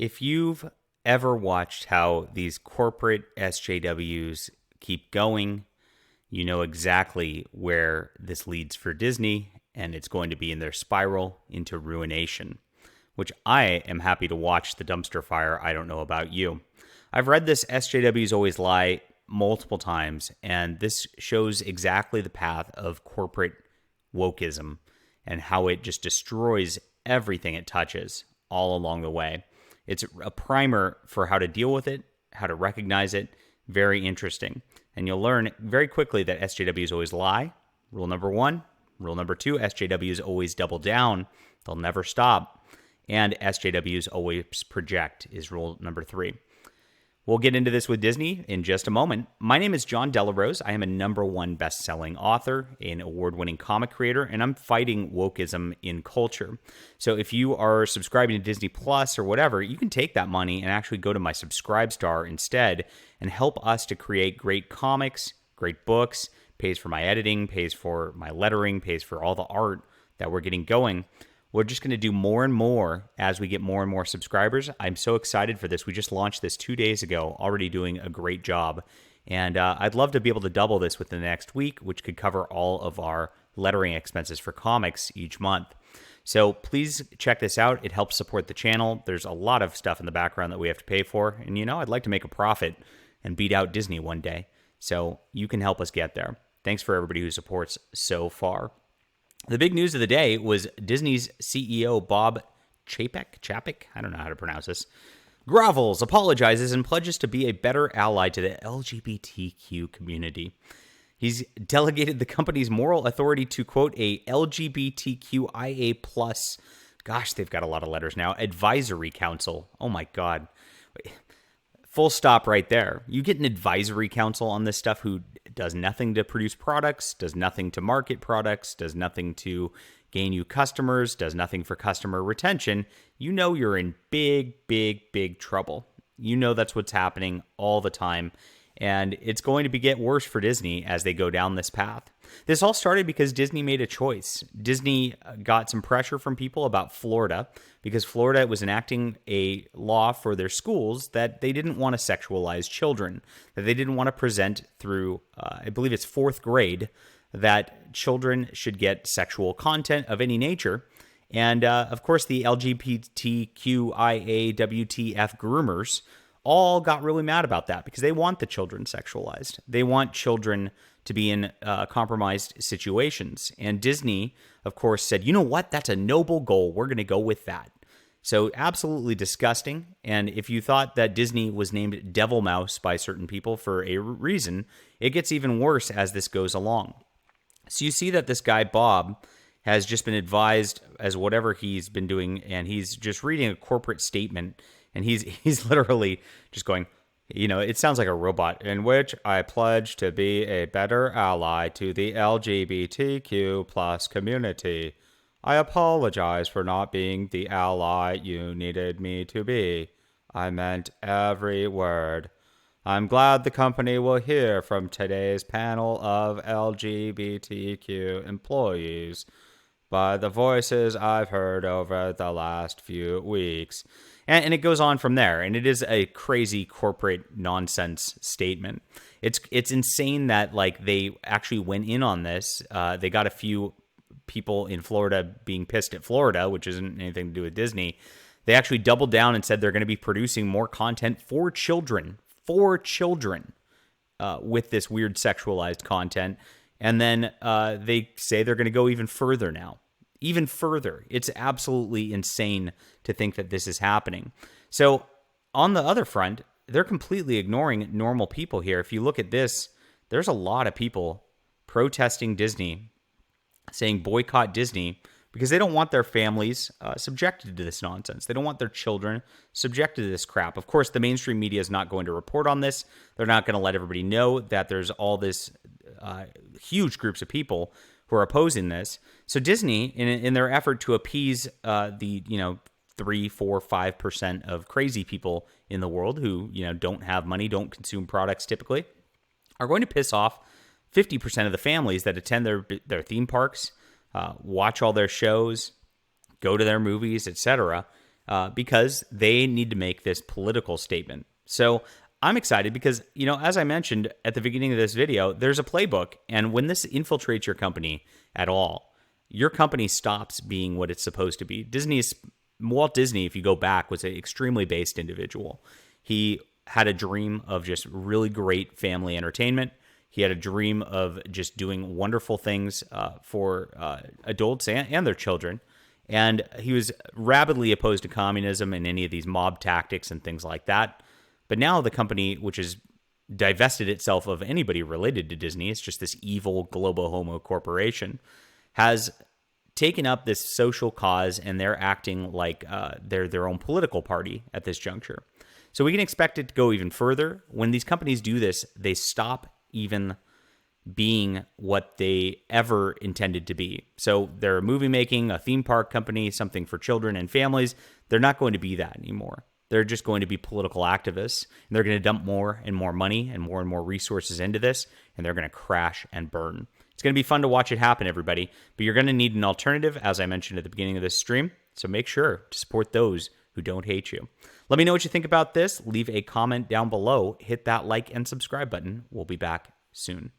If you've ever watched how these corporate SJWs keep going, you know exactly where this leads for Disney, and it's going to be in their spiral into ruination, which I am happy to watch the dumpster fire. I don't know about you. I've read this SJWs Always Lie multiple times, and this shows exactly the path of corporate wokeism and how it just destroys everything it touches all along the way. It's a primer for how to deal with it, how to recognize it. Very interesting. And you'll learn very quickly that SJWs always lie. Rule number 1. Rule number 2, SJWs always double down. They'll never stop. And SJWs always project is rule number 3. We'll get into this with Disney in just a moment. My name is John Delarose. I am a #1 best-selling author, an award-winning comic creator, and I'm fighting wokeism in culture. So if you are subscribing to Disney Plus or whatever, you can take that money and actually go to my Subscribestar instead and help us to create great comics, great books, pays for my editing, pays for my lettering, pays for all the art that we're getting going. We're just going to do more and more as we get more and more subscribers. I'm so excited for this. We just launched this 2 days ago, already doing a great job. And I'd love to be able to double this within the next week, which could cover all of our lettering expenses for comics each month. So please check this out. It helps support the channel. There's a lot of stuff in the background that we have to pay for. And, I'd like to make a profit and beat out Disney one day. So you can help us get there. Thanks for everybody who supports so far. The big news of the day was Disney's CEO, Bob Chapek, I don't know how to pronounce this, grovels, apologizes, and pledges to be a better ally to the LGBTQ community. He's delegated the company's moral authority to, quote, a LGBTQIA+, gosh, they've got a lot of letters now, advisory council. Oh my God. Full stop right there. You get an advisory council on this stuff who does nothing to produce products, does nothing to market products, does nothing to gain you customers, does nothing for customer retention. You know you're in big, big, big trouble. You know that's what's happening all the time. And it's going to get worse for Disney as they go down this path. This all started because Disney made a choice. Disney got some pressure from people about Florida because Florida was enacting a law for their schools that they didn't want to sexualize children, that they didn't want to present through, I believe it's 4th grade, that children should get sexual content of any nature. And of course, the LGBTQIAWTF groomers all got really mad about that because they want the children sexualized. They want children to be in compromised situations. And Disney, of course, said, you know what? That's a noble goal. We're going to go with that. So absolutely disgusting. And if you thought that Disney was named Devil Mouse by certain people for a reason, it gets even worse as this goes along. So you see that this guy, Bob, has just been advised as whatever he's been doing, and he's just reading a corporate statement, and he's literally just going, it sounds like a robot, in which I pledge to be a better ally to the LGBTQ plus community. I apologize for not being the ally you needed me to be. I meant every word. I'm glad the company will hear from today's panel of LGBTQ employees by the voices I've heard over the last few weeks. And it goes on from there, and it is a crazy corporate nonsense statement. It's insane that they actually went in on this. They got a few people in Florida being pissed at Florida, which isn't anything to do with Disney. They actually doubled down and said they're going to be producing more content for children, with this weird sexualized content. And then they say they're going to go even further now. Even further. It's absolutely insane to think that this is happening. So on the other front, they're completely ignoring normal people here. If you look at this, there's a lot of people protesting Disney, saying boycott Disney, because they don't want their families subjected to this nonsense. They don't want their children subjected to this crap. Of course, the mainstream media is not going to report on this. They're not going to let everybody know that there's all this huge groups of people who are opposing this. So Disney, in their effort to appease the 3, 4, 5% of crazy people in the world who don't have money, don't consume products typically, are going to piss off 50% of the families that attend their theme parks, watch all their shows, go to their movies, etc. because they need to make this political statement. So I'm excited because, as I mentioned at the beginning of this video, there's a playbook. And when this infiltrates your company at all, your company stops being what it's supposed to be. Walt Disney, if you go back, was an extremely based individual. He had a dream of just really great family entertainment. He had a dream of just doing wonderful things for adults and their children. And he was rabidly opposed to communism and any of these mob tactics and things like that. But now the company, which has divested itself of anybody related to Disney, it's just this evil global homo corporation, has taken up this social cause, and they're acting like they're their own political party at this juncture. So we can expect it to go even further. When these companies do this, they stop even being what they ever intended to be. So they're a movie making, a theme park company, something for children and families. They're not going to be that anymore. They're just going to be political activists, and they're going to dump more and more money and more resources into this, and they're going to crash and burn. It's going to be fun to watch it happen, everybody, but you're going to need an alternative, as I mentioned at the beginning of this stream, so make sure to support those who don't hate you. Let me know what you think about this. Leave a comment down below. Hit that like and subscribe button. We'll be back soon.